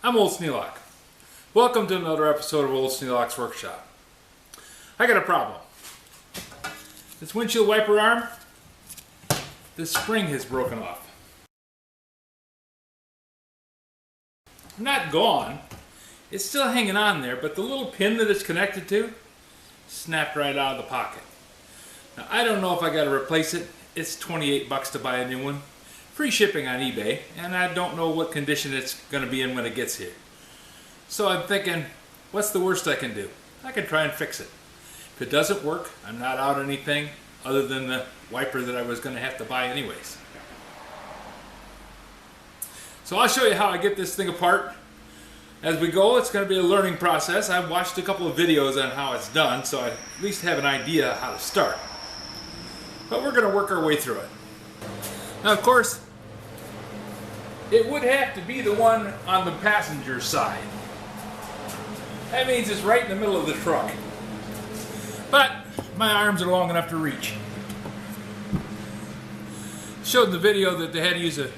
I'm Old Sneelock. Welcome to another episode of Old Sneelock's Workshop. I got a problem. This windshield wiper arm, this spring has broken off. Not gone, it's still hanging on there, but the little pin that it's connected to snapped right out of the pocket. Now I don't know if I got to replace it. It's 28 bucks to buy a new one. Free shipping on eBay, and I don't know what condition it's going to be in when it gets here. So I'm thinking, what's the worst I can do? I can try and fix it. If it doesn't work, I'm not out anything other than the wiper that I was going to have to buy anyways. So I'll show you how I get this thing apart. As we go, it's going to be a learning process. I've watched a couple of videos on how it's done, so I at least have an idea how to start. But we're going to work our way through it. Now, of course, it would have to be the one on the passenger side. That means it's right in the middle of the truck. But my arms are long enough to reach. Showed in the video that they had to use a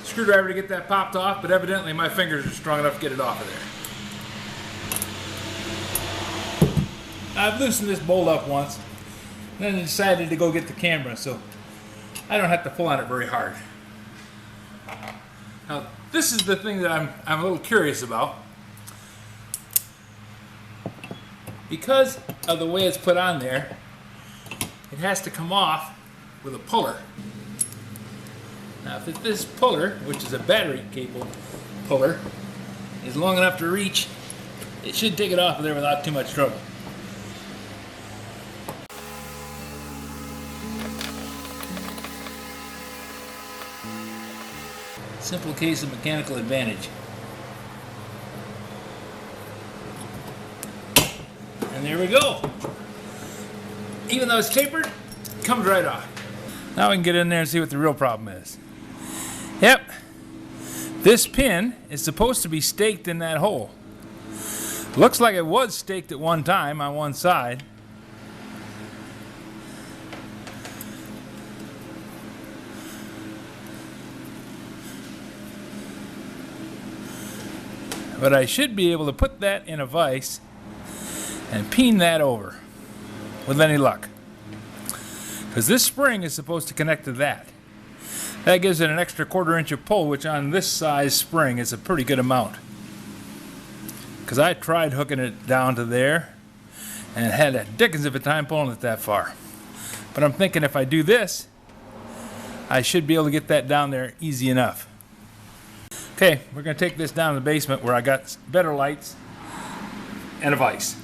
screwdriver to get that popped off, but evidently my fingers are strong enough to get it off of there. I've loosened this bolt up once, and then decided to go get the camera, so I don't have to pull on it very hard. Now, this is the thing that I'm a little curious about. Because of the way it's put on there, it has to come off with a puller. Now, if this puller, which is a battery cable puller, is long enough to reach, it should take it off of there without too much trouble. Simple case of mechanical advantage. And there we go. Even though it's tapered, it comes right off. Now we can get in there and see what the real problem is. Yep, this pin is supposed to be staked in that hole. Looks like it was staked at one time on one side. But I should be able to put that in a vise and peen that over with any luck. Because this spring is supposed to connect to that. That gives it an extra 1/4 inch of pull, which on this size spring is a pretty good amount. Because I tried hooking it down to there and had a dickens of a time pulling it that far. But I'm thinking if I do this, I should be able to get that down there easy enough. Okay, we're going to take this down to the basement where I got better lights and a vise.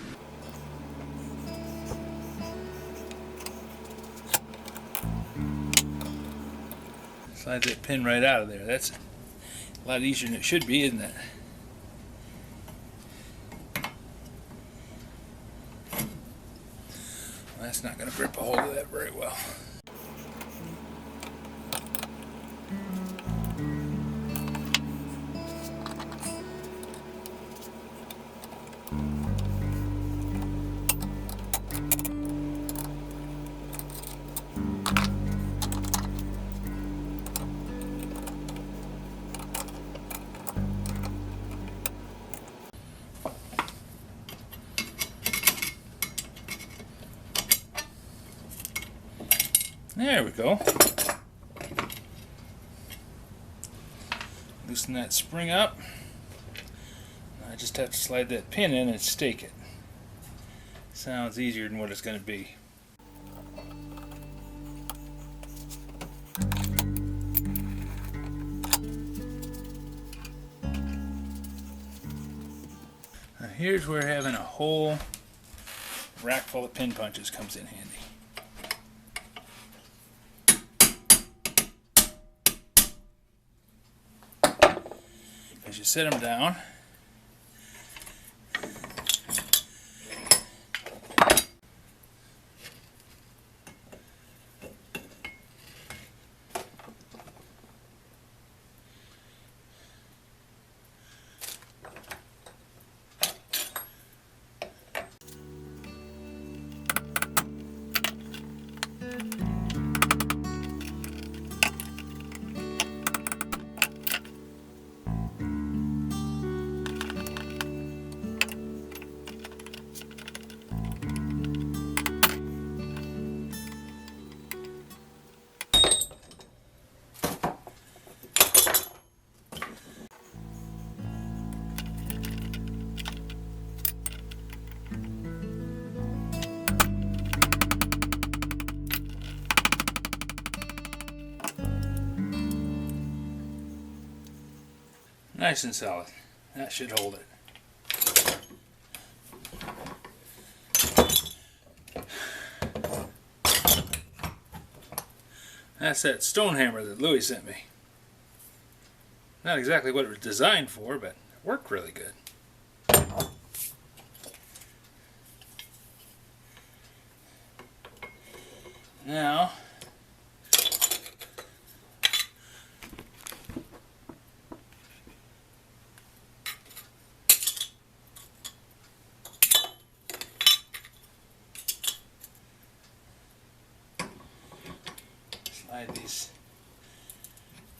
Slide that pin right out of there. That's a lot easier than it should be, isn't it? Well, that's not going to grip a hold of that very well. There we go. Loosen that spring up. I just have to slide that pin in and stake it. Sounds easier than what it's going to be. Now here's where having a whole rack full of pin punches comes in handy. As you set them down, Nice and solid. That should hold it. That's that stone hammer that Louis sent me. Not exactly what it was designed for, but it worked really good. Now, slide these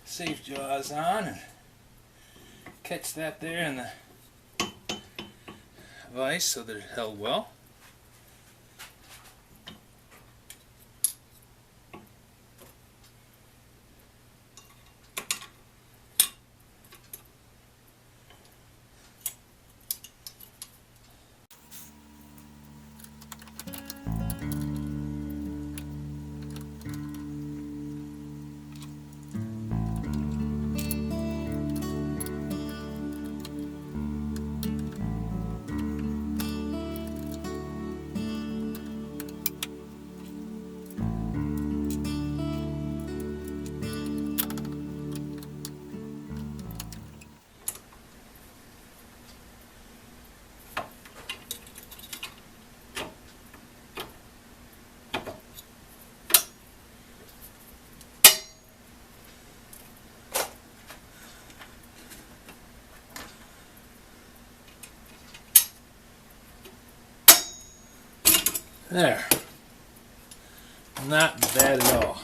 safe jaws on and catch that there in the vise so that it held well. There. Not bad at all.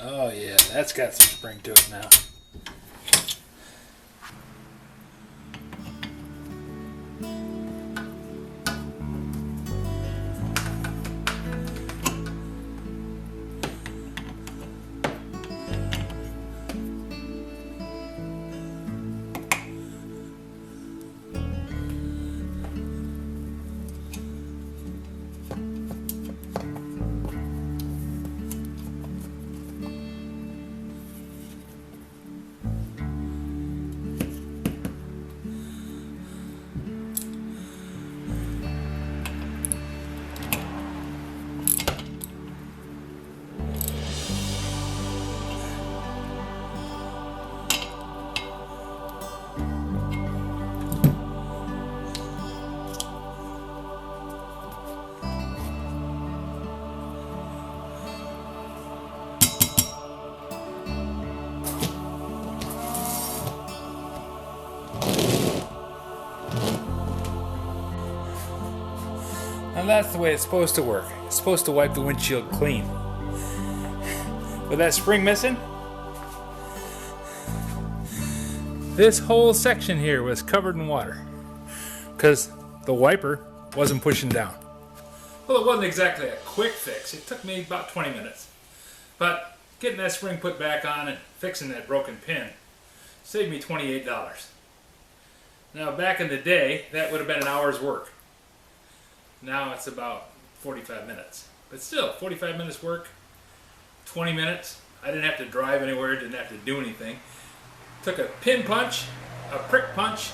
Oh yeah, that's got some spring to it now. And that's the way it's supposed to work. It's supposed to wipe the windshield clean. With that spring missing, this whole section here was covered in water because the wiper wasn't pushing down. Well, it wasn't exactly a quick fix. It took me about 20 minutes. But getting that spring put back on and fixing that broken pin saved me $28. Now, back in the day, that would have been an hour's work. Now it's about 45 minutes. But still, 45 minutes work, 20 minutes. I didn't have to drive anywhere, didn't have to do anything. Took a pin punch, a prick punch,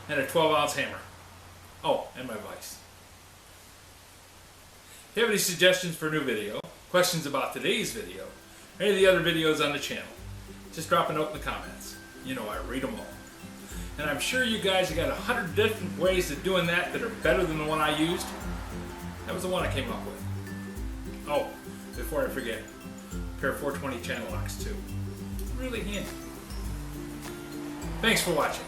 and a 12-ounce hammer. Oh, and my vise. If you have any suggestions for a new video, questions about today's video, or any of the other videos on the channel, just drop a note in the comments. You know I read them all. And I'm sure you guys have got 100 different ways of doing that that are better than the one I used. That was the one I came up with. Oh, before I forget, a pair of 420 channel locks too. Really handy. Thanks for watching.